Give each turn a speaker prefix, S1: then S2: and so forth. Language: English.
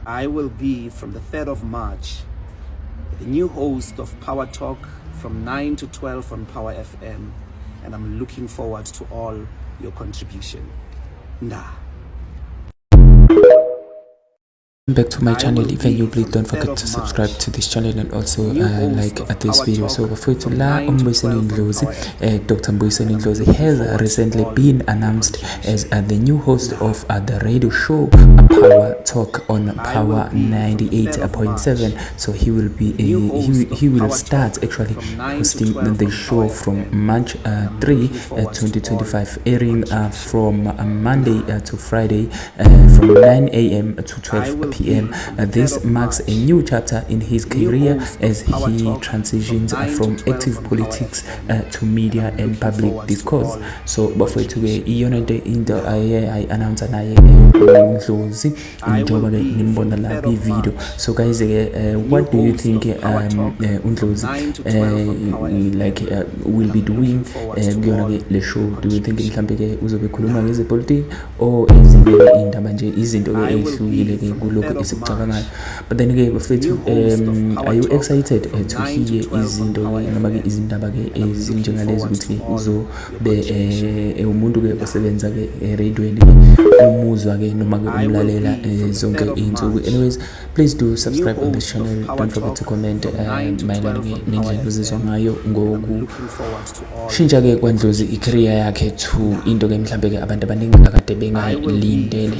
S1: I will be from the 3rd of March, the new host of Power Talk from 9 to 12 on Power FM, and I'm looking forward to all your contribution.
S2: Back to my channel. If you're new, please don't forget to subscribe to this channel and also like this video. So before to la uNdlozi, Dr. uNdlozi has recently been announced as the new host of the radio show Power Talk on Power 98.7. So he will be he will start actually hosting the show from March 3 2025, airing from Monday to Friday from 9 a.m. to 12 p.m. This marks a new chapter in his career as he transitions from active politics to media and public discourse. So before today into I announce naye uNdlozi njengoba nimbona la video. So guys, what do you think uNdlozi like will be doing kuyona le show? Do you think mhlambe ke uzobe khuluma ngeze politics or ezinye indaba nje izinto ke ehlukile ke kuloko esikucabangayo? But then again bafethu, are you excited to hear izinto noma ke izindaba ke ezinjengalezi ukuthi uzobe umuntu ke osebenza ke radioweni umuzwa ke noma ke umlalela zonke izinsuku? Anyways, please do subscribe on this channel. Don't forget to comment mayelana ke nendlela ozizwa ngayo ngokushintsha ke kwaNdlozi icareer yakhe to into ke mhlambe ke abantu abaningi akade bengayilindele.